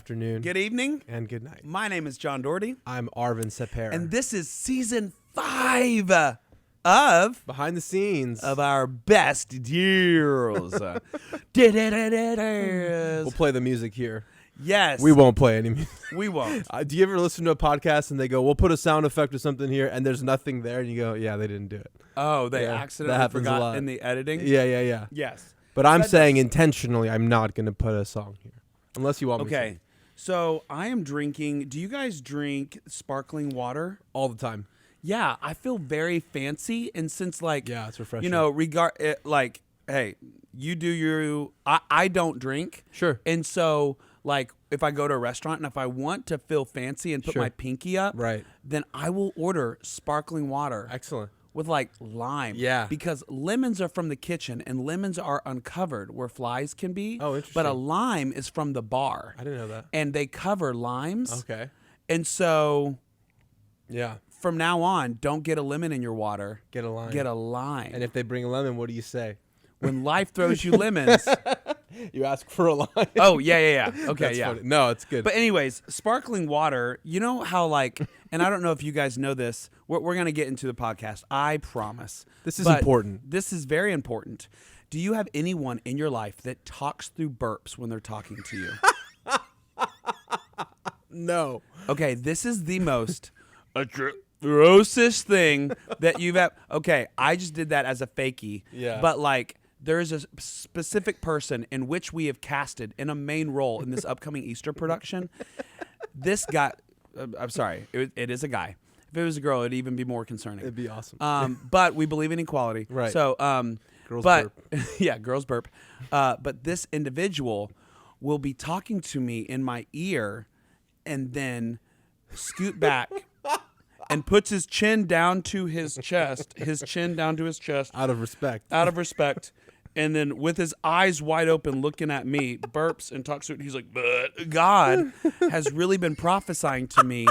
afternoon, Good evening, and good night. my name is John Doherty, I'm Arvin Seper. and this is season 5 of Behind the scenes. our best deals. We'll play the music here. Yes. We won't play any music. We won't. Do you ever listen to a podcast and they go, we'll put a sound effect or something here, and there's nothing there, and you go, yeah, they didn't do it. Oh, they Yeah, that accidentally happens a forgot lot. in the editing? Yeah. Yes. But I'm That saying intentionally, I'm not going to put a song here. Unless you want me to. Okay. So I am drinking. Do you guys drink sparkling water? All the time. Yeah, I feel very fancy, and since Yeah, it's refreshing. you know, hey, you do you. I don't drink. Sure. And so, if I go to a restaurant and if I want to feel fancy and put Sure. my pinky up, Right. then I will order sparkling water Excellent. with lime. Yeah. Because lemons are from the kitchen and lemons are uncovered where flies can be. Oh, But a interesting. lime is from the bar. I didn't know that. And they cover limes. Okay. And so Yeah. from now on, don't get a lemon in your water. Get a line. Get a lime. And if they bring a lemon, what do you say? When life throws you lemons. You ask for a line. Oh, yeah. Okay, That's yeah. funny. No, it's good. But anyways, sparkling water, you know how and I don't know if you guys know this, we're going to get into the podcast, I promise. This is But important. This is very important. Do you have anyone in your life that talks through burps when they're talking to you? No. Okay, this is the most grossest thing that you've ever. Okay, I just did that as a fakie. Yeah. But there's a specific person in which we have casted in a main role in this upcoming Easter production. This guy, I'm sorry, it is a guy. If it was a girl, it'd even be more concerning. It'd be awesome. But we believe in equality. Right. So, Girls but burp. yeah, girls burp. But this individual will be talking to me in my ear and then scoot back and puts his chin down to his chest, Out of respect. out of respect. And then with his eyes wide open looking at me, burps and talks to it. He's like, but God has really been prophesying to me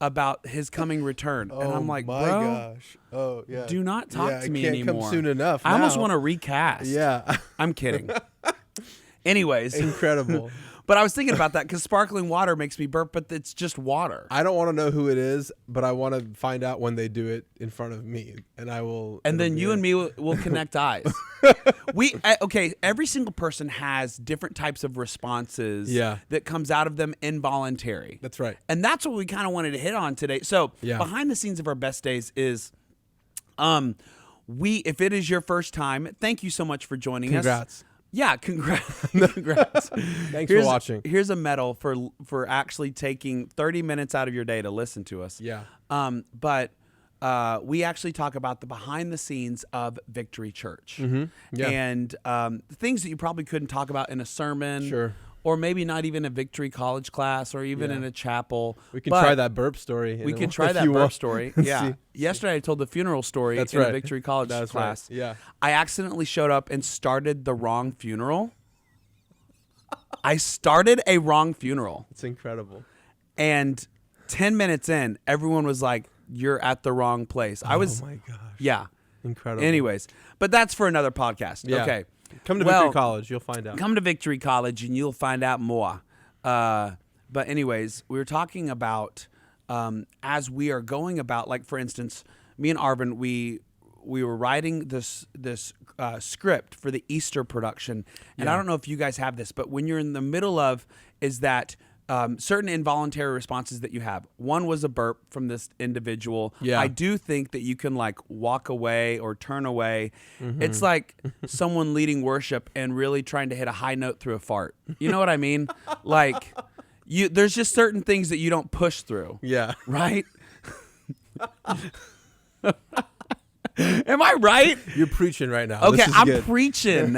about his coming return. And I'm like, my bro, gosh. Oh, yeah. do not talk to me it can't anymore. come soon enough. I almost now. want to recast. Yeah. I'm kidding. Anyways, Incredible. but I was thinking about that because sparkling water makes me burp, but it's just water. I don't want to know who it is, but I want to find out when they do it in front of me, and I will. And then it'll you be and me will connect eyes. Okay, every single person has different types of responses Yeah. that comes out of them involuntary. That's right. And that's what we kind of wanted to hit on today. So Yeah. behind the scenes of our best days is if it is your first time, thank you so much for joining us. Congrats. Yeah, congrats. Thanks for watching. Here's a medal for actually taking 30 minutes out of your day to listen to us. Yeah. But we actually talk about the behind the scenes of Victory Church. Yeah. And things that you probably couldn't talk about in a sermon. Sure. Or maybe not even a Victory College class or even Yeah. in a chapel. We can But try that burp story. We can try that burp story. Yeah. See. Yesterday I told the funeral story That's in right. a Victory College That's class. right. Yeah. I accidentally showed up and started the wrong funeral. I started a wrong funeral. It's incredible. And 10 minutes in, everyone was like, you're at the wrong place. Oh my gosh. Yeah. Incredible. Anyways, but that's for another podcast. Yeah. Okay. Come to Well, Victory College. You'll find out. Come to Victory College and you'll find out more. But anyways, we were talking about as we are going about, for instance, me and Arvin, we were writing this script for the Easter production. And I don't know if you guys have this, but when you're in the middle of is that certain involuntary responses that you have. One was a burp from this individual. Yeah. I do think that you can walk away or turn away. It's like someone leading worship and really trying to hit a high note through a fart. You know what I mean? There's just certain things that you don't push through. Yeah. Right? Am I right? You're preaching right now. Okay, This is I'm good. preaching.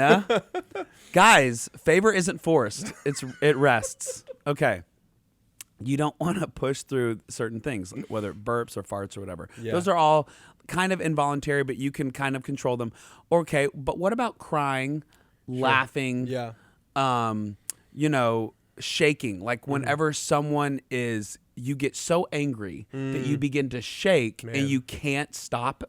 Guys, favor isn't forced. It rests. Okay. You don't want to push through certain things, whether burps or farts or whatever. Yeah. Those are all kind of involuntary, but you can kind of control them. Okay, but what about crying, laughing, Yeah. shaking? Whenever someone you get so angry that you begin to shake Man. and you can't stop.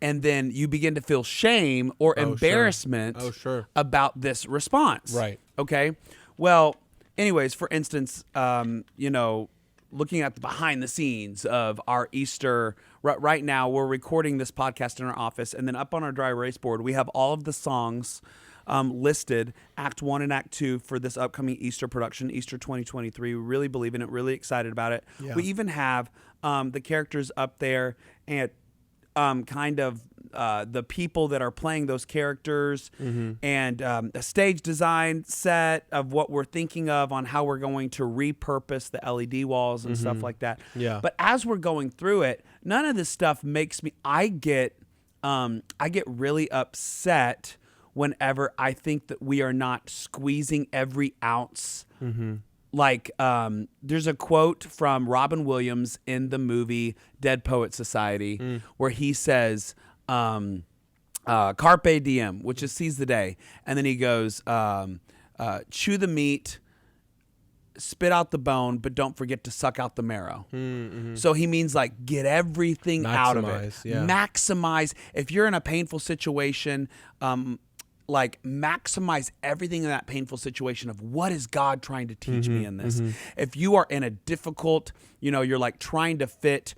And then you begin to feel shame or sure. embarrassment Oh, sure. about this response. Right. Okay. Well, anyways, for instance, looking at the behind the scenes of our Easter. Right now, we're recording this podcast in our office, and then up on our dry erase board, we have all of the songs listed, Act 1 and Act 2 for this upcoming Easter production, Easter 2023. We really believe in it, really excited about it. Yeah. We even have the characters up there and kind of the people that are playing those characters and a stage design set of what we're thinking of on how we're going to repurpose the LED walls and stuff like that. Yeah. But as we're going through it, none of this stuff makes me, I get really upset whenever I think that we are not squeezing every ounce. Like, there's a quote from Robin Williams in the movie Dead Poets Society where he says, Carpe diem, which is seize the day. And then he goes, chew the meat, spit out the bone, but don't forget to suck out the marrow. So he means like get everything out of it. Yeah. Maximize. If you're in a painful situation, like maximize everything in that painful situation of what is God trying to teach me in this. If you are in a difficult, you're like trying to fit,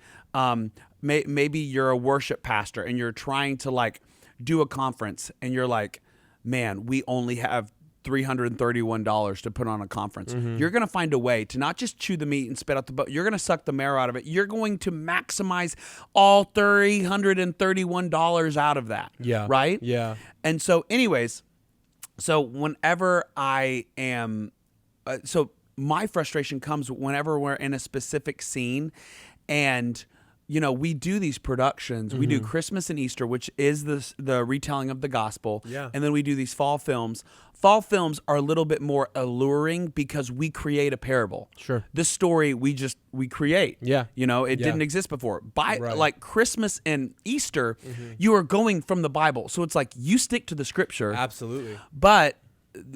maybe you're a worship pastor and you're trying to like do a conference and you're like, man, we only have $331 to put on a conference. You're going to find a way to not just chew the meat and spit out the bone. You're going to suck the marrow out of it. You're going to maximize all $331 out of that. Yeah. Right? Yeah. And so anyways, so whenever I am, my frustration comes whenever we're in a specific scene and we do these productions. We do Christmas and Easter, which is the retelling of the gospel. Yeah. And then we do these fall films. Fall films are a little bit more alluring because we create a parable. Sure. This story we create. Yeah. It didn't exist before. Like Christmas and Easter, you are going from the Bible. So it's like you stick to the scripture. Absolutely. But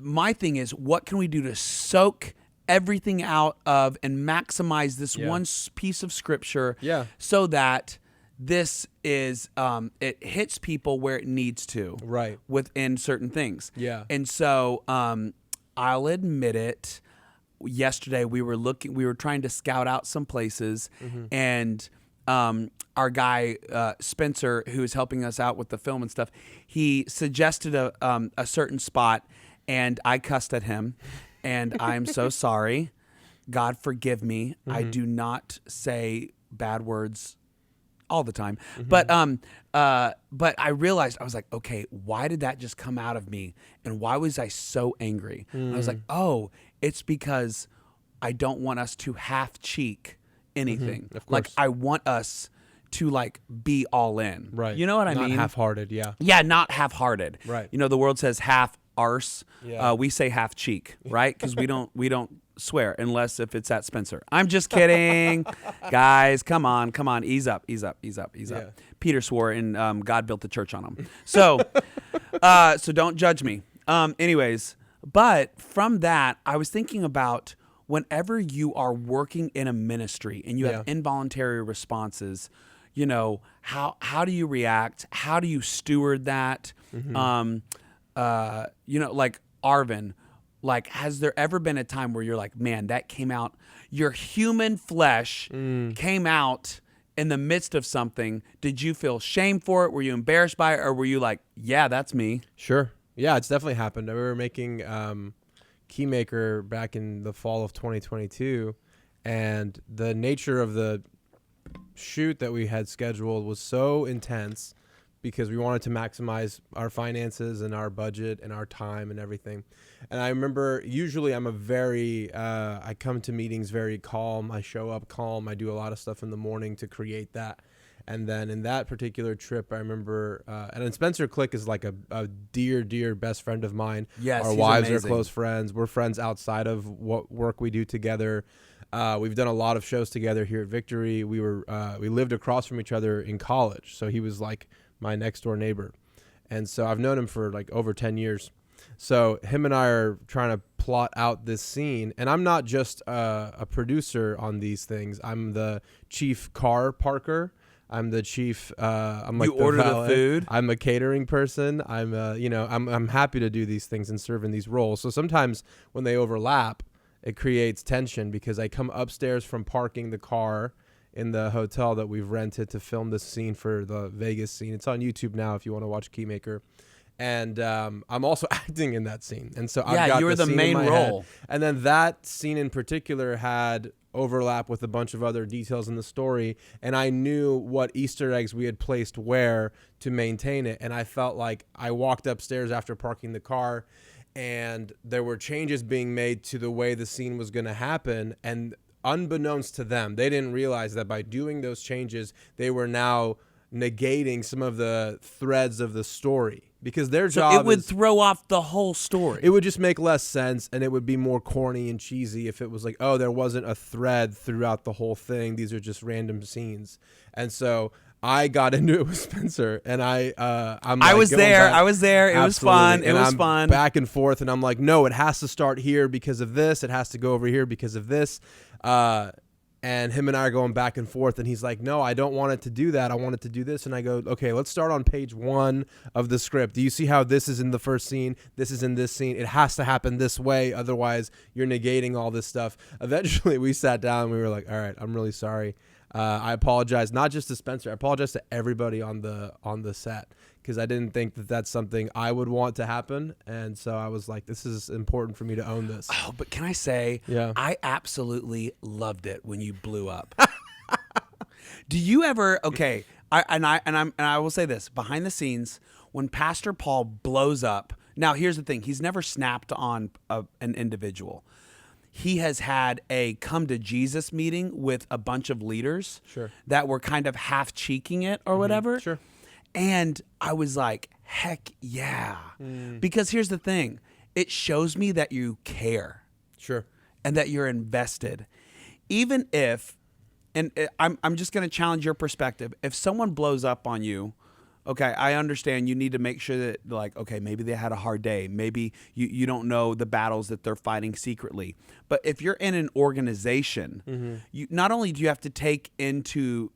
my thing is, what can we do to soak everything out of and maximize this one piece of scripture so that this is it hits people where it needs to within certain things. And so I'll admit it, yesterday we were trying to scout out some places and our guy Spencer, who is helping us out with the film and stuff, he suggested a certain spot and I cussed at him. And I'm so sorry. God forgive me. I do not say bad words all the time. But I realized, I was like, okay, why did that just come out of me? And why was I so angry? I was like, oh, it's because I don't want us to half cheek anything. Of course. Like I want us to like be all in. Right. You know what I Not mean? half-hearted, yeah. Yeah, not half-hearted. Right. The world says half arse. Yeah. We say half cheek, right? Because we don't swear unless if it's at Spencer. I'm just kidding. Guys, come on, ease up. Peter swore and God built the church on him. So so don't judge me. Anyways, but from that, I was thinking about whenever you are working in a ministry and you have involuntary responses, how do you react? How do you steward that? Like Arvin, like, has there ever been a time where you're like, man, that came out, your human flesh came out in the midst of something? Did you feel shame for it? Were you embarrassed by it? Or were you like, yeah, that's me? Sure. Yeah, it's definitely happened. We were making Keymaker back in the fall of 2022, and the nature of the shoot that we had scheduled was so intense because we wanted to maximize our finances and our budget and our time and everything. And I remember usually I'm I come to meetings very calm. I show up calm. I do a lot of stuff in the morning to create that. And then in that particular trip, I remember, and then Spencer Click is like a dear, dear best friend of mine. Yes, our he's wives amazing. are close friends. We're friends outside of what work we do together. We've done a lot of shows together here at Victory. We lived across from each other in college. So he was like my next door neighbor. And so I've known him for like over 10 years. So him and I are trying to plot out this scene. And I'm not just a producer on these things. I'm the chief car parker. I'm the chief. I'm like you order the food. I'm a catering person. I'm happy to do these things and serve in these roles. So sometimes when they overlap, it creates tension because I come upstairs from parking the car in the hotel that we've rented to film this scene for the Vegas scene. It's on YouTube now if you want to watch Keymaker. And I'm also acting in that scene. And so I've got you were the scene main in my role. head. And then that scene in particular had overlap with a bunch of other details in the story. And I knew what Easter eggs we had placed where to maintain it. And I felt like I walked upstairs after parking the car and there were changes being made to the way the scene was going to happen. And unbeknownst to them, they didn't realize that by doing those changes, they were now negating some of the threads of the story. Because their job it would throw off the whole story. It would just make less sense, and it would be more corny and cheesy if it was like, oh, there wasn't a thread throughout the whole thing. These are just random scenes. And so I got into it with Spencer, and I was there. It Absolutely. was fun. And I'm fun. Back and forth, and I'm like, no, it has to start here because of this. It has to go over here because of this. And him and I are going back and forth, and he's like, no, I don't want it to do that. I want it to do this. And I go, okay, let's start on page 1 of the script. Do you see how this is in the first scene? This is in this scene. It has to happen this way. Otherwise, you're negating all this stuff. Eventually, we sat down, and we were like, all right, I'm really sorry. I apologize, not just to Spencer. I apologize to everybody on the set because I didn't think that that's something I would want to happen. And so I was like, this is important for me to own this. Oh, but can I say, Yeah. I absolutely loved it when you blew up. Do you ever? Okay, I will say this: behind the scenes, when Pastor Paul blows up. Now, here's the thing: he's never snapped on an individual. He has had a come to Jesus meeting with a bunch of leaders that were kind of half cheeking it or whatever. Sure. And I was like, heck yeah. Because here's the thing. It shows me that you care. Sure. And that you're invested. Even if, and I'm just going to challenge your perspective. If someone blows up on you, okay, I understand you need to make sure that, like, okay, maybe they had a hard day. Maybe you don't know the battles that they're fighting secretly. But if you're in an organization, you not only do you have to take into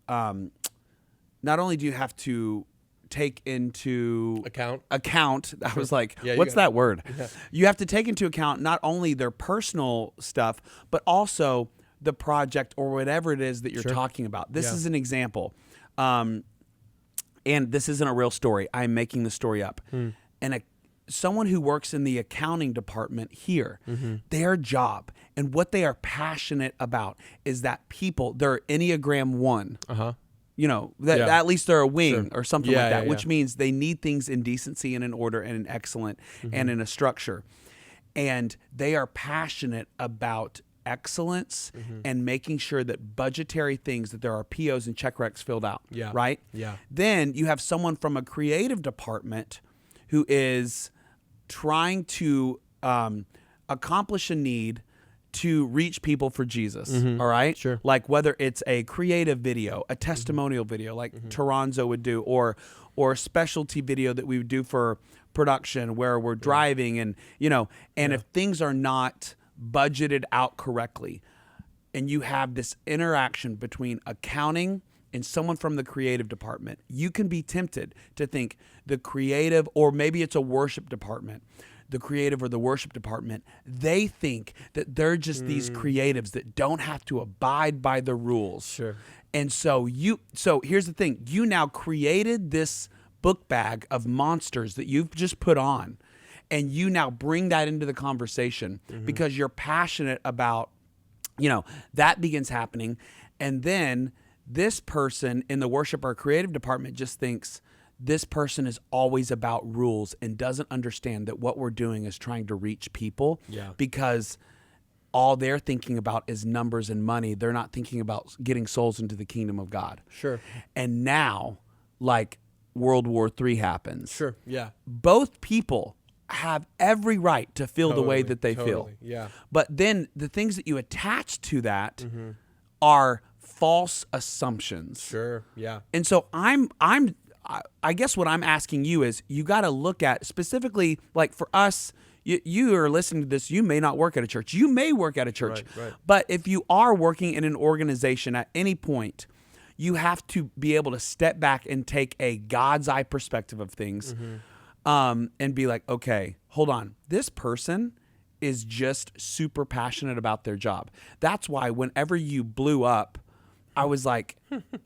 account. I was like, what's that word? Yeah. You have to take into account not only their personal stuff, but also the project or whatever it is that you're talking about. This is an example. And this isn't a real story. I'm making the story up. And someone who works in the accounting department here, their job and what they are passionate about is that people, they're Enneagram 1. You know, that at least they're a wing or something like that, which means they need things in decency and in order and in excellent and in a structure. And they are passionate about excellence and making sure that budgetary things, that there are POs and check recs filled out, right? Yeah. Then you have someone from a creative department who is trying to accomplish a need to reach people for Jesus, all right? Sure. Like whether it's a creative video, a testimonial video like Toronzo would do, or a specialty video that we would do for production where we're driving and, you know, and if things are not budgeted out correctly and you have this interaction between accounting and someone from the creative department, you can be tempted to think the creative, or maybe it's a worship department, the creative or the worship department, they think that they're just these creatives that don't have to abide by the rules. Sure. And so here's the thing. You now created this book bag of monsters that you've just put on, and you now bring that into the conversation because you're passionate about, you know, that begins happening. And then this person in the worship or creative department just thinks, this person is always about rules and doesn't understand that what we're doing is trying to reach people because all they're thinking about is numbers and money. They're not thinking about getting souls into the kingdom of God. Sure. And now, like, World War III happens. Sure. Yeah. Both people have every right to feel the way that they feel. Yeah. But then the things that you attach to that are false assumptions. Sure. Yeah. And so I guess what I'm asking you is, you got to look at specifically, like for us, you are listening to this, you may not work at a church. You may work at a church. Right. But if you are working in an organization at any point, you have to be able to step back and take a God's eye perspective of things and be like, okay, hold on. This person is just super passionate about their job. That's why whenever you blew up, I was like,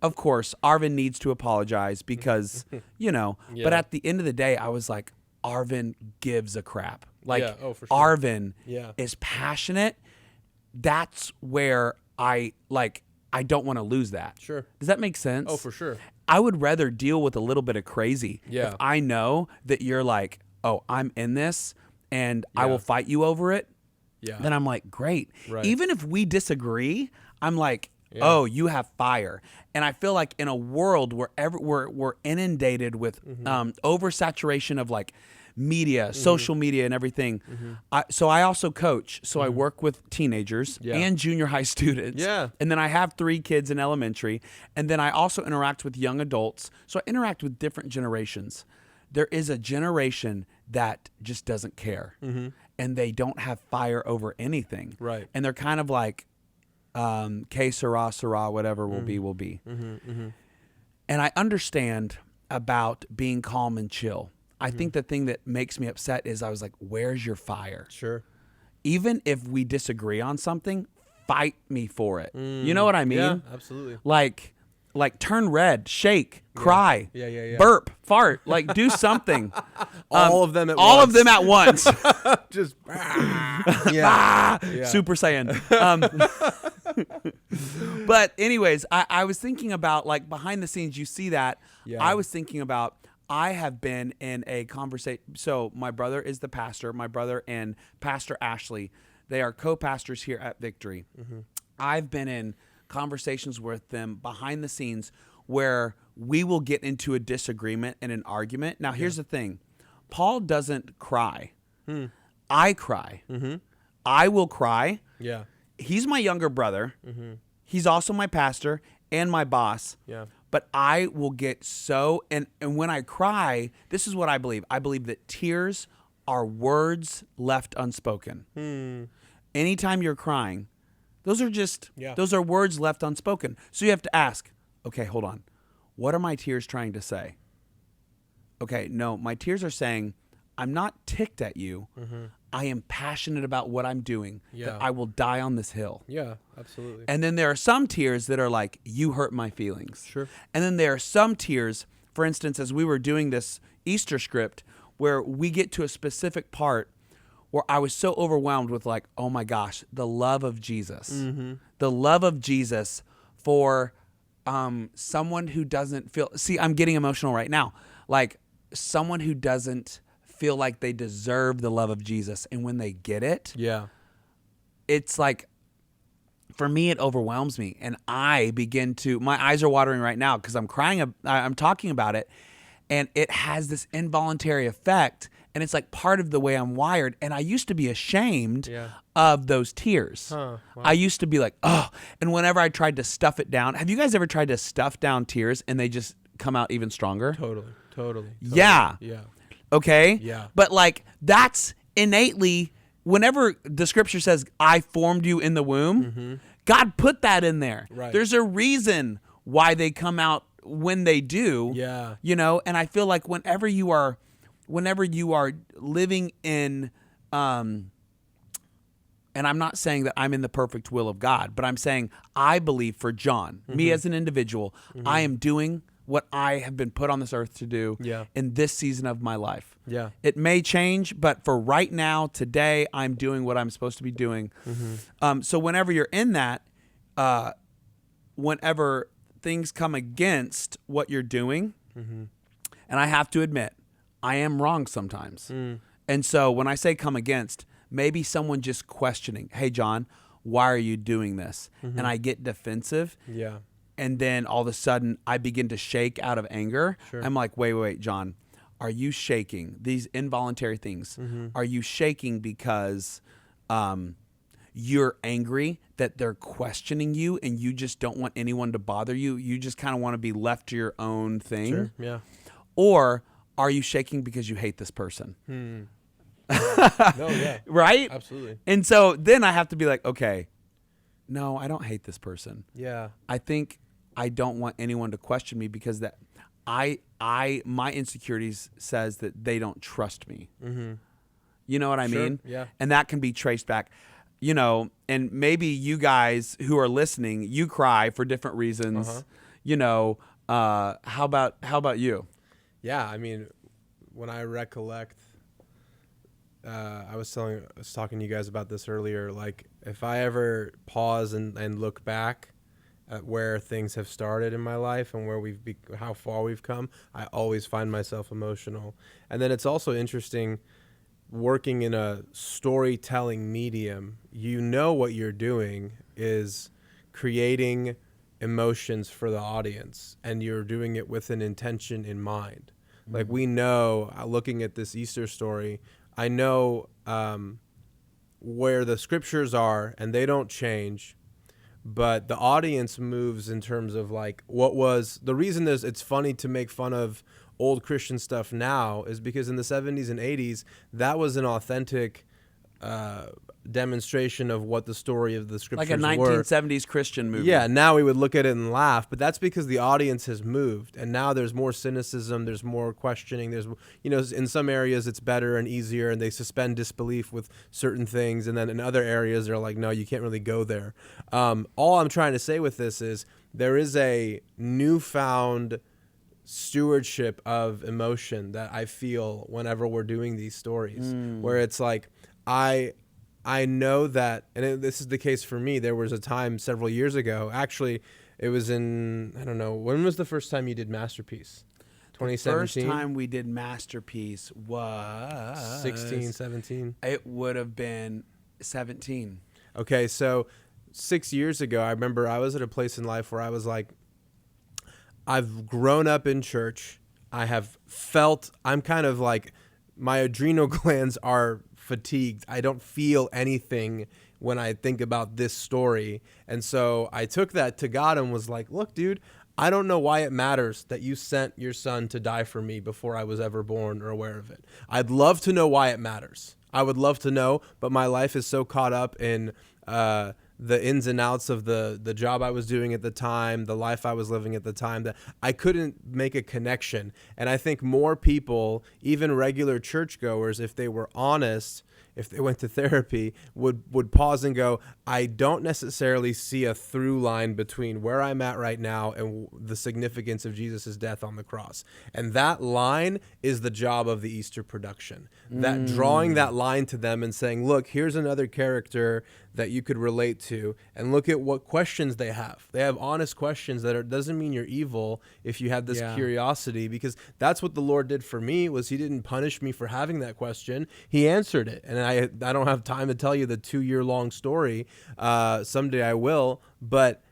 of course, Arvin needs to apologize because, Yeah. but at the end of the day, I was like, Arvin gives a crap. Like, Yeah. Oh, for sure. Arvin Yeah. is passionate. That's where I don't want to lose that. Sure. Does that make sense? Oh, for sure. I would rather deal with a little bit of crazy. Yeah. If I know that you're like, oh, I'm in this and I Yeah. will fight you over it, Yeah. then I'm like, great. Right. Even if we disagree, I'm like, Yeah. oh, you have fire. And I feel like in a world where we're inundated with oversaturation of like media, social media and everything. So I also coach. So I work with teenagers Yeah. and junior high students. Yeah. And then I have 3 kids in elementary. And then I also interact with young adults. So I interact with different generations. There is a generation that just doesn't care. And they don't have fire over anything. Right. And they're kind of like, que sera, whatever will be, will be. And I understand about being calm and chill. I think the thing that makes me upset is I was like, where's your fire? Sure. Even if we disagree on something, fight me for it. You know what I mean? Yeah, absolutely. Like turn red, shake, cry, Yeah. burp, fart, like do something. All of them at all once. of them at once. Just yeah. Yeah. Super Saiyan. But anyways, I was thinking about like behind the scenes, you see that. Yeah. I was thinking about, I have been in a conversation. So my brother is the pastor. My brother and Pastor Ashley, they are co-pastors here at Victory. I've been in conversations with them behind the scenes where we will get into a disagreement and an argument. Now, here's the thing. Paul doesn't cry. I cry. I will cry. Yeah. He's my younger brother. He's also my pastor and my boss. Yeah. But I will get so, and when I cry, this is what I believe. I believe that tears are words left unspoken. Anytime you're crying, those are just, those are words left unspoken. So you have to ask, okay, hold on. What are my tears trying to say? Okay, no, my tears are saying, I'm not ticked at you. I am passionate about what I'm doing. Yeah. That I will die on this hill. Yeah, absolutely. And then there are some tears that are like, you hurt my feelings. Sure. And then there are some tears, for instance, as we were doing this Easter script, where we get to a specific part where I was so overwhelmed with like, oh my gosh, the love of Jesus. The love of Jesus for someone who doesn't feel, see, I'm getting emotional right now. Like someone who doesn't feel like they deserve the love of Jesus. And when they get it, Yeah. it's like, for me, it overwhelms me. And I begin to, my eyes are watering right now because I'm crying, I'm talking about it. And it has this involuntary effect. And it's like part of the way I'm wired. And I used to be ashamed of those tears. Wow. I used to be like, oh, and whenever I tried to stuff it down, have you guys ever tried to stuff down tears and they just come out even stronger? Totally. Yeah. Yeah. Okay? Yeah. But like that's innately, whenever the scripture says, I formed you in the womb, God put that in there. Right. There's a reason why they come out when they do. Yeah. You know, and I feel like whenever you are living in, and I'm not saying that I'm in the perfect will of God, but I'm saying I believe for John, me as an individual, I am doing what I have been put on this earth to do in this season of my life. Yeah. It may change, but for right now, today, I'm doing what I'm supposed to be doing. So whenever you're in that, whenever things come against what you're doing, and I have to admit, I am wrong sometimes. And so when I say come against, maybe someone just questioning, hey, John, why are you doing this? And I get defensive. Yeah. And then all of a sudden I begin to shake out of anger. Sure. I'm like, wait, John, are you shaking? These involuntary things. Are you shaking because you're angry that they're questioning you and you just don't want anyone to bother you? You just kind of want to be left to your own thing? Sure. Yeah. Or are you shaking because you hate this person? No, yeah. Right? Absolutely. And so then I have to be like, okay, no, I don't hate this person. Yeah. I think I don't want anyone to question me because that my insecurities says that they don't trust me. You know what I Sure, mean? yeah. And that can be traced back, and maybe you guys who are listening, you cry for different reasons. How about you? Yeah, I mean, when I recollect, I was talking to you guys about this earlier. Like, if I ever pause and look back at where things have started in my life and where how far we've come, I always find myself emotional. And then it's also interesting working in a storytelling medium. What you're doing is creating emotions for the audience, and you're doing it with an intention in mind. Like, we know, looking at this Easter story, I know where the scriptures are, and they don't change, but the audience moves in terms of like what was the reason is it's funny to make fun of old Christian stuff now is because in the 70s and 80s, that was an authentic demonstration of what the story of the scriptures Like a were. 1970s Christian movie. Yeah, now we would look at it and laugh, but that's because the audience has moved, and now there's more cynicism, there's more questioning, there's, in some areas it's better and easier, and they suspend disbelief with certain things, and then in other areas they're like, no, you can't really go there. All I'm trying to say with this is there is a newfound stewardship of emotion that I feel whenever we're doing these stories, where it's like, I know that, and this is the case for me. There was a time several years ago. Actually, it was in, I don't know, when was the first time you did Masterpiece? 2017? First time we did Masterpiece was 16, 17? It would have been 17. Okay, so 6 years ago, I remember I was at a place in life where I was like, I've grown up in church. I'm kind of like, my adrenal glands are fatigued. I don't feel anything when I think about this story. And so I took that to God and was like, look, dude, I don't know why it matters that you sent your son to die for me before I was ever born or aware of it. I'd love to know why it matters. I would love to know, but my life is so caught up in the ins and outs of the job I was doing at the time, the life I was living at the time, that I couldn't make a connection. And I think more people, even regular churchgoers, if they were honest, if they went to therapy, would pause and go, I don't necessarily see a through line between where I'm at right now and the significance of Jesus' death on the cross. And that line is the job of the Easter production. That drawing that line to them and saying, look, here's another character that you could relate to, and look at what questions they have. They have honest questions doesn't mean you're evil if you have this curiosity, because that's what the Lord did for me. Was He didn't punish me for having that question. He answered it. And I don't have time to tell you the 2-year-long story. Someday I will, but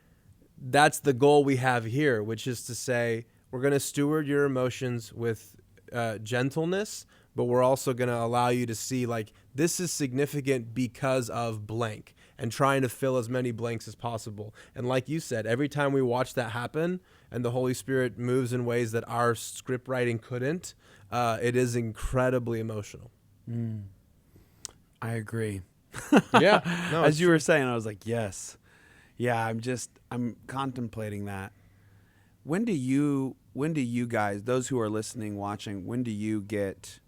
that's the goal we have here, which is to say, we're going to steward your emotions with gentleness, but we're also going to allow you to see, like, this is significant because of blank, and trying to fill as many blanks as possible. And like you said, every time we watch that happen and the Holy Spirit moves in ways that our script writing couldn't, it is incredibly emotional. I agree. Yeah. No, As you were saying, I was like, yes. Yeah, I'm contemplating that. When do you guys, those who are listening, watching, when do you get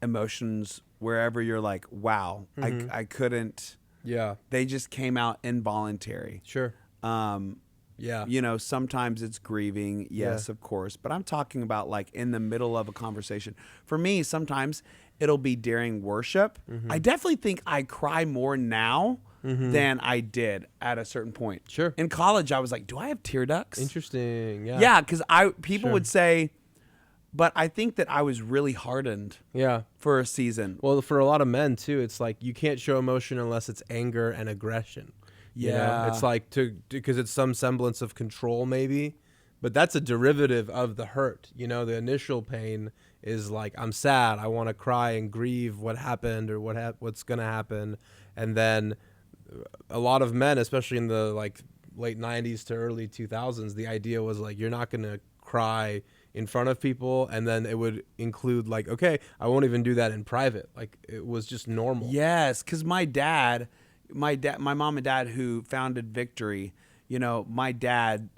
emotions wherever you're like, wow, I couldn't. Yeah. They just came out involuntary. Sure. Yeah. Sometimes it's grieving. Yes, of course. But I'm talking about like in the middle of a conversation. For me, sometimes it'll be during worship. I definitely think I cry more now than I did at a certain point. Sure. In college, I was like, do I have tear ducts? Interesting. Yeah. Yeah, because people would say, but I think that I was really hardened. Yeah. For a season. Well, for a lot of men too, it's like you can't show emotion unless it's anger and aggression. Yeah. It's like because it's some semblance of control maybe, but that's a derivative of the hurt. The initial pain is like, I'm sad, I want to cry and grieve what happened or what's going to happen. And then a lot of men, especially in the like late 90s to early 2000s, the idea was like, you're not going to cry in front of people, and then it would include like, okay, I won't even do that in private. Like, it was just normal. Yes, because my mom and dad who founded Victory, my dad,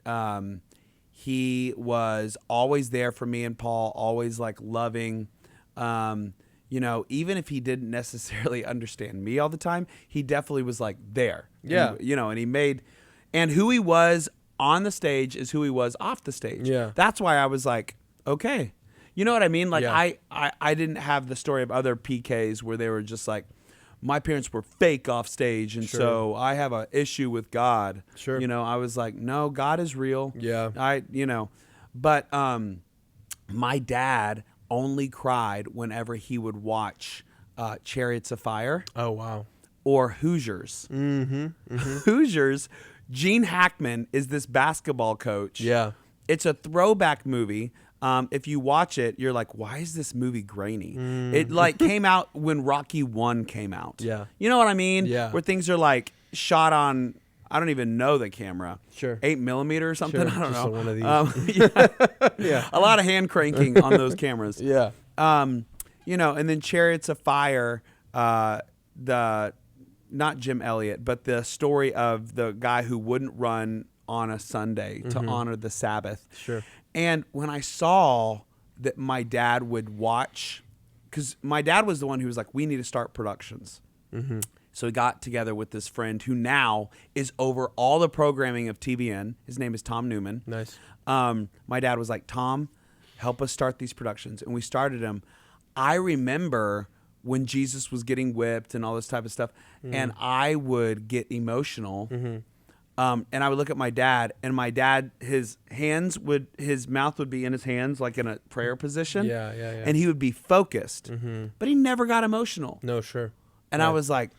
he was always there for me and Paul, always like loving, even if he didn't necessarily understand me all the time, he definitely was like there. Yeah. And, and he made, and who he was on the stage is who he was off the stage. Yeah. That's why I was like, okay. You know what I mean? Like Yeah. I didn't have the story of other PKs where they were just like, my parents were fake off stage, and Sure. so I have an issue with God. Sure. I was like, no, God is real. Yeah. But my dad only cried whenever he would watch Chariots of Fire Oh, wow. or Hoosiers. Mm-hmm. Hoosiers, Gene Hackman is this basketball coach. Yeah. It's a throwback movie. If you watch it, you're like, why is this movie grainy? It like came out when Rocky 1 came out. Yeah. You know what I mean? Yeah. Where things are like shot on, I don't even know the camera. Sure. 8mm or something. Sure. I don't Just know. one of these. Yeah. A lot of hand cranking on those cameras. Yeah. And then Chariots of Fire, not Jim Elliott, but the story of the guy who wouldn't run on a Sunday to honor the Sabbath. Sure. And when I saw that my dad would watch, because my dad was the one who was like, we need to start productions. Mm-hmm. So he got together with this friend who now is over all the programming of TVN. His name is Tom Newman. Nice. My dad was like, Tom, help us start these productions. And we started them. I remember when Jesus was getting whipped and all this type of stuff, and I would get emotional. And I would look at my dad, and my dad, his mouth would be in his hands, like in a prayer position. Yeah. And he would be focused, but he never got emotional. No, sure. And I was like,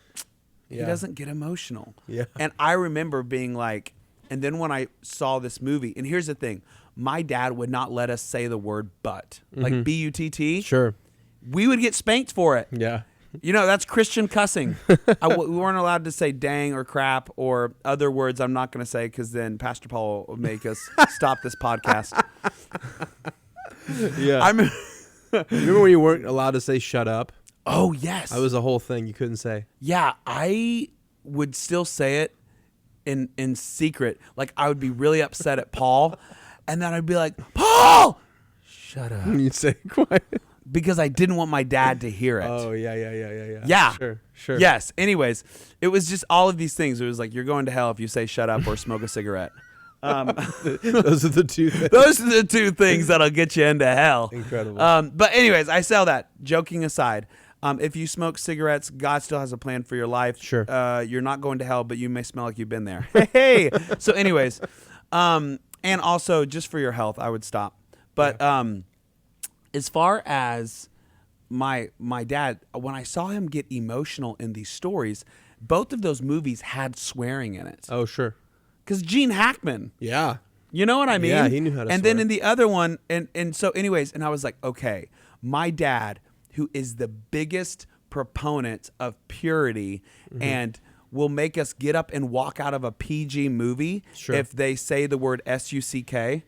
he Yeah. doesn't get emotional. Yeah. And I remember being like, and then when I saw this movie, and here's the thing, my dad would not let us say the word but, like B-U-T-T. Sure. We would get spanked for it. Yeah. That's Christian cussing. We weren't allowed to say dang or crap or other words I'm not going to say, because then Pastor Paul will make us stop this podcast. Yeah. Remember when you weren't allowed to say shut up? Oh, yes. That was a whole thing you couldn't say. Yeah, I would still say it in secret. Like, I would be really upset at Paul, and then I'd be like, Paul, shut up. You'd say it quiet. Because I didn't want my dad to hear it. Oh, yeah. Yeah. Sure. Yes. Anyways, it was just all of these things. It was like, you're going to hell if you say shut up or smoke a cigarette. Those are the two things. Those are the two things that'll get you into hell. Incredible. But anyways, I sell that. Joking aside, if you smoke cigarettes, God still has a plan for your life. Sure. You're not going to hell, but you may smell like you've been there. Hey. So anyways, and also just for your health, I would stop. But as far as my dad, when I saw him get emotional in these stories, both of those movies had swearing in it. Oh, sure. Because Gene Hackman. Yeah. You know what I mean? Yeah, he knew how to And swear. then in the other one, and so anyways, and I was like, okay, my dad, who is the biggest proponent of purity and will make us get up and walk out of a PG movie Sure. if they say the word S-U-C-K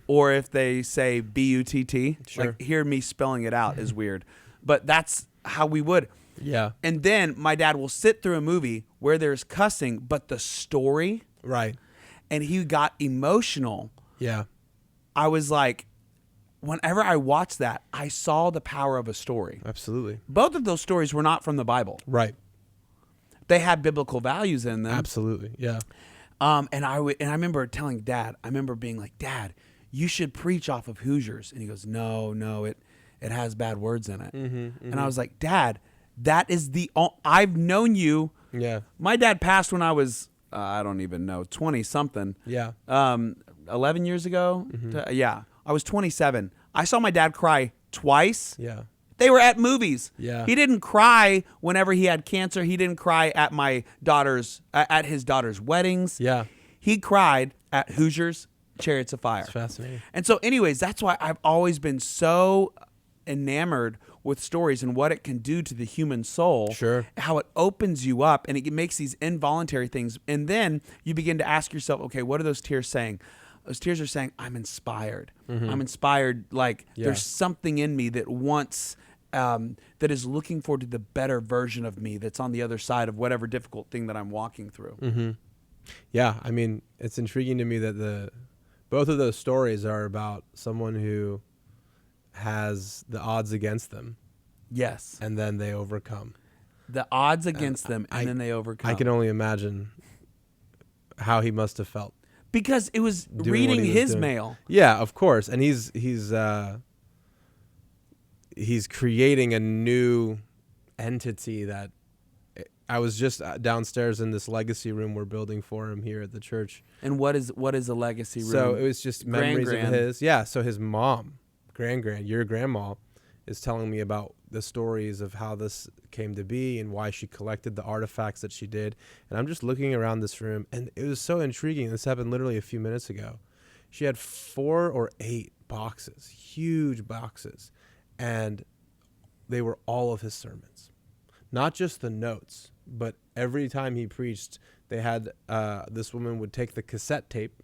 or if they say B-U-T-T. Sure. Like, hear me spelling it out is weird. But that's how we would. Yeah. And then my dad will sit through a movie where there's cussing, but the story, Right. and he got emotional. Yeah. I was like, whenever I watched that, I saw the power of a story. Absolutely. Both of those stories were not from the Bible. Right. They had biblical values in them. Absolutely. Yeah. And I remember telling Dad, I remember being like, Dad, you should preach off of Hoosiers. And he goes, no, it has bad words in it. And I was like, Dad, that is I've known you. Yeah. My dad passed when I was, I don't even know, 20 something. Yeah. 11 years ago. Yeah. I was 27. I saw my dad cry twice. Yeah. They were at movies. Yeah. He didn't cry whenever he had cancer. He didn't cry at at his daughter's weddings. Yeah. He cried at Hoosiers, Chariots of Fire. It's fascinating. And so anyways, that's why I've always been so enamored with stories and what it can do to the human soul. Sure. How it opens you up and it makes these involuntary things. And then you begin to ask yourself, okay, what are those tears saying? Those tears are saying, I'm inspired. I'm inspired. Like there's something in me that wants, that is looking forward to the better version of me that's on the other side of whatever difficult thing that I'm walking through. Yeah. I mean, it's intriguing to me that both of those stories are about someone who has the odds against them. Yes. and then they overcome. The odds against them, and then they overcome. I can only imagine how he must have felt. Because it was Doing what reading he was his doing. mail. Yeah, of course. And he's creating a new entity that I was just downstairs in this legacy room we're building for him here at the church. And what is a legacy room? So it was just memories Grand. of his. Yeah. So his mom, your grandma, is telling me about the stories of how this came to be and why she collected the artifacts that she did. And I'm just looking around this room, and it was so intriguing. This happened literally a few minutes ago. She had 4 or 8 boxes, huge boxes, and they were all of his sermons. Not just the notes, but every time he preached, they had this woman would take the cassette tape,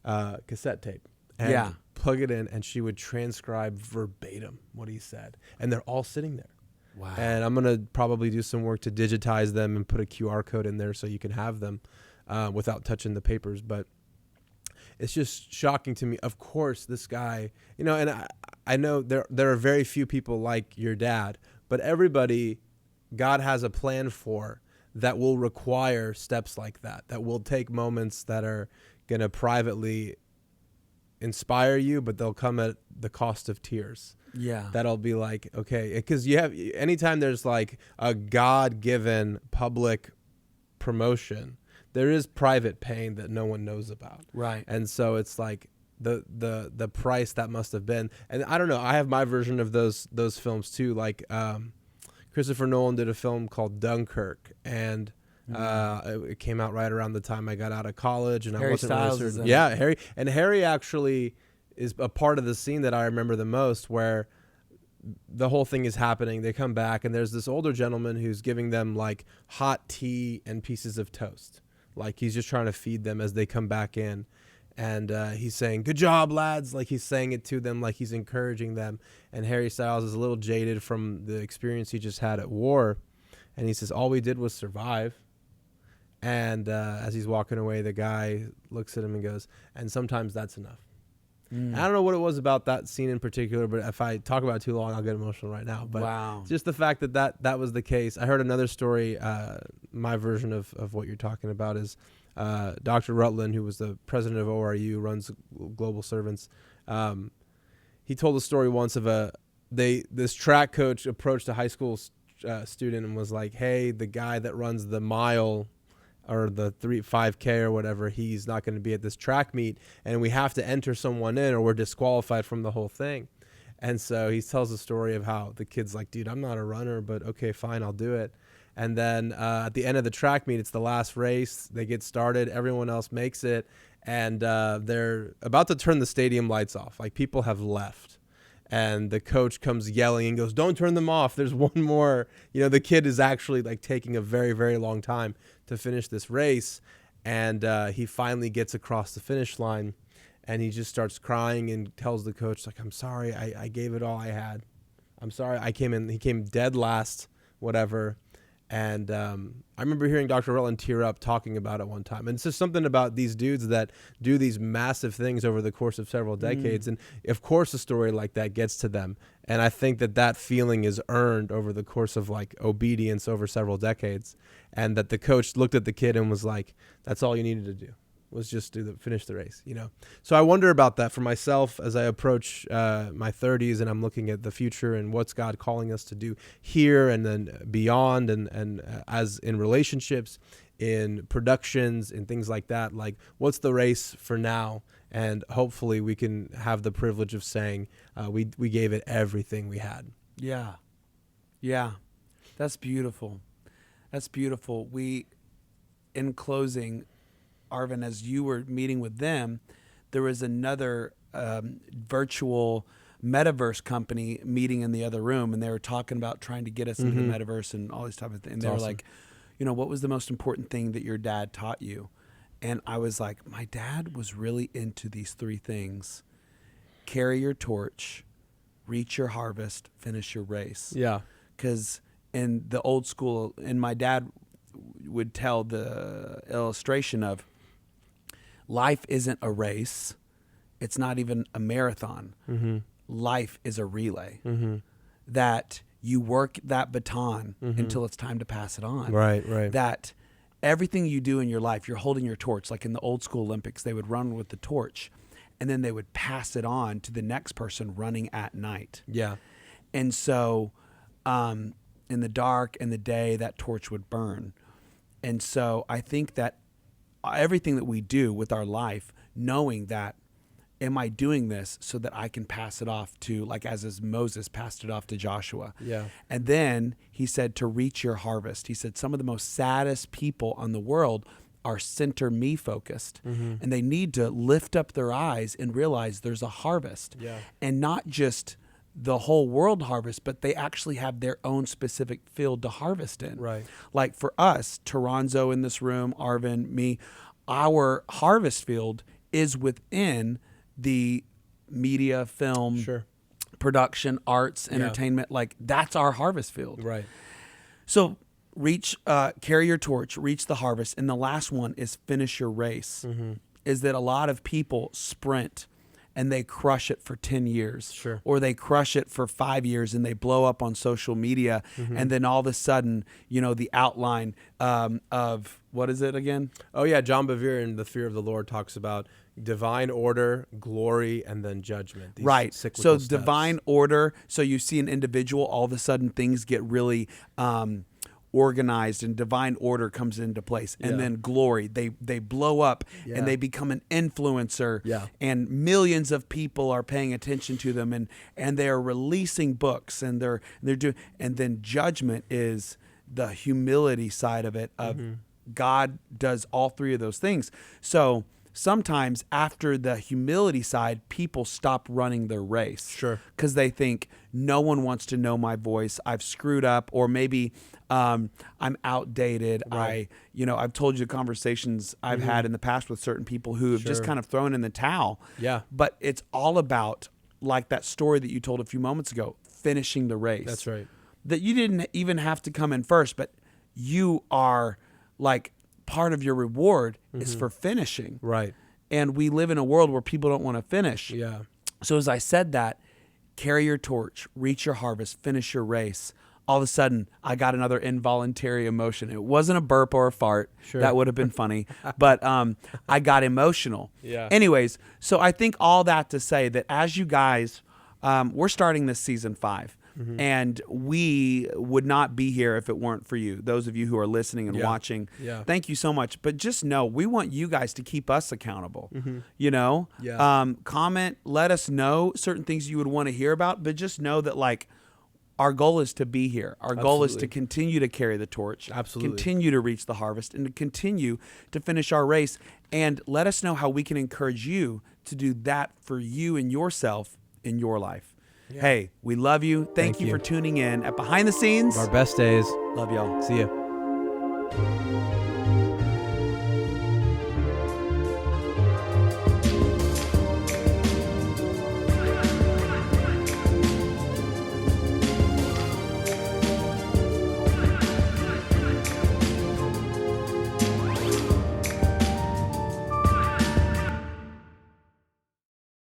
and plug it in, and she would transcribe verbatim what he said. And they're all sitting there. Wow. And I'm going to probably do some work to digitize them and put a QR code in there so you can have them without touching the papers. But it's just shocking to me. Of course, this guy, and I know there are very few people like your dad, but everybody God has a plan for that will require steps like that will take moments that are going to privately inspire you, but they'll come at the cost of tears. Yeah. That'll be like, okay, because anytime there's like a God-given public promotion, there is private pain that no one knows about. Right. And so it's like the price that must have been. And I don't know, I have my version of those films too. Like Christopher Nolan did a film called Dunkirk, and it came out right around the time I got out of college, and Harry I wasn't Styles really is certain. in Yeah, Harry actually is a part of the scene that I remember the most, where the whole thing is happening. They come back, and there's this older gentleman who's giving them like hot tea and pieces of toast. Like he's just trying to feed them as they come back in. And he's saying, "Good job, lads." Like he's saying it to them, like he's encouraging them. And Harry Styles is a little jaded from the experience he just had at war. And he says, "All we did was survive." And as he's walking away, the guy looks at him and goes, "And sometimes that's enough." I don't know what it was about that scene in particular, but if I talk about it too long, I'll get emotional right now. But wow. just the fact that was the case. I heard another story. My version of what you're talking about is Dr. Rutland, who was the president of ORU, runs Global Servants. He told a story once of this track coach approached a high school student and was like, "Hey, the guy that runs the mile or the 5K or whatever, he's not going to be at this track meet, and we have to enter someone in or we're disqualified from the whole thing." And so he tells a story of how the kid's like, "Dude, I'm not a runner, but okay, fine, I'll do it." And then at the end of the track meet, it's the last race. They get started. Everyone else makes it. And they're about to turn the stadium lights off. Like, people have left. And the coach comes yelling and goes, "Don't turn them off. There's one more." The kid is actually like taking a very, very long time to finish this race. And he finally gets across the finish line. And he just starts crying and tells the coach, like, "I'm sorry. I gave it all I had. I'm sorry. He came dead last, whatever." And I remember hearing Dr. Rutland tear up talking about it one time. And it's just something about these dudes that do these massive things over the course of several decades. And of course, a story like that gets to them. And I think that feeling is earned over the course of like obedience over several decades. And that the coach looked at the kid and was like, "That's all you needed to do, was just finish the race." So I wonder about that for myself as I approach my 30s and I'm looking at the future and what's God calling us to do here and then beyond, and as in relationships, in productions and things like that. Like, what's the race for now? And hopefully we can have the privilege of saying we gave it everything we had. Yeah. That's beautiful. In closing, Arvin, as you were meeting with them, there was another virtual metaverse company meeting in the other room, and they were talking about trying to get us into the metaverse and all these type of things. And they were like, "What was the most important thing that your dad taught you?" And I was like, my dad was really into these 3 things: carry your torch, reach your harvest, finish your race. Yeah. Because in the old school, and my dad would tell the illustration of, life isn't a race. It's not even a marathon. Life is a relay. That you work that baton until it's time to pass it on. Right, right. That everything you do in your life, you're holding your torch. Like in the old school Olympics, they would run with the torch and then they would pass it on to the next person running at night. Yeah. And so in the dark and the day, that torch would burn. And so I think that everything that we do with our life, knowing that, am I doing this so that I can pass it off to, like as Moses passed it off to Joshua. Yeah. And then he said to reach your harvest. He said some of the most saddest people on the world are center me focused. And they need to lift up their eyes and realize there's a harvest. Yeah. And not just the whole world harvest, but they actually have their own specific field to harvest in. Right. Like for us, Toronzo in this room, Arvin, me, our harvest field is within the media, film, Sure. production, arts, entertainment. Like that's our harvest field. Right. So carry your torch, reach the harvest. And the last one is finish your race. Is that a lot of people sprint and they crush it for 10 years. Sure. Or they crush it for 5 years and they blow up on social media. And then all of a sudden, the outline of, what is it again? Oh, yeah. John Bevere in The Fear of the Lord talks about divine order, glory, and then judgment. These Right. cyclical So steps. divine order. So you see an individual, all of a sudden things get really organized and divine order comes into place. And then glory, they blow up and they become an influencer. Yeah. And millions of people are paying attention to them and they're releasing books and they're doing, and then judgment is the humility side of it of God does all three of those things. So sometimes after the humility side, people stop running their race. Sure. Because they think no one wants to know my voice. I've screwed up, or maybe I'm outdated. Right. I've told you the conversations I've had in the past with certain people who have just Sure. kind of thrown in the towel. Yeah. But it's all about, like that story that you told a few moments ago, finishing the race. That's right. That you didn't even have to come in first, but you are like part of your reward is for finishing. Right. And we live in a world where people don't want to finish. Yeah. So as I said that, carry your torch, reach your harvest, finish your race. All of a sudden, I got another involuntary emotion. It wasn't a burp or a fart. Sure. That would have been funny. But I got emotional. Yeah. Anyways, so I think all that to say that as you guys, we're starting this season 5. And we would not be here if it weren't for you, those of you who are listening and watching. Yeah. Thank you so much. But just know, we want you guys to keep us accountable. Yeah. Comment, let us know certain things you would want to hear about, but just know that like our goal is to be here. Our goal is to Absolutely. continue to carry the torch, Absolutely. continue to reach the harvest, and to continue to finish our race. And let us know how we can encourage you to do that for you and yourself in your life. Hey, we love you. Thank you for tuning in at Behind the Scenes. Our best days. Love y'all. See ya.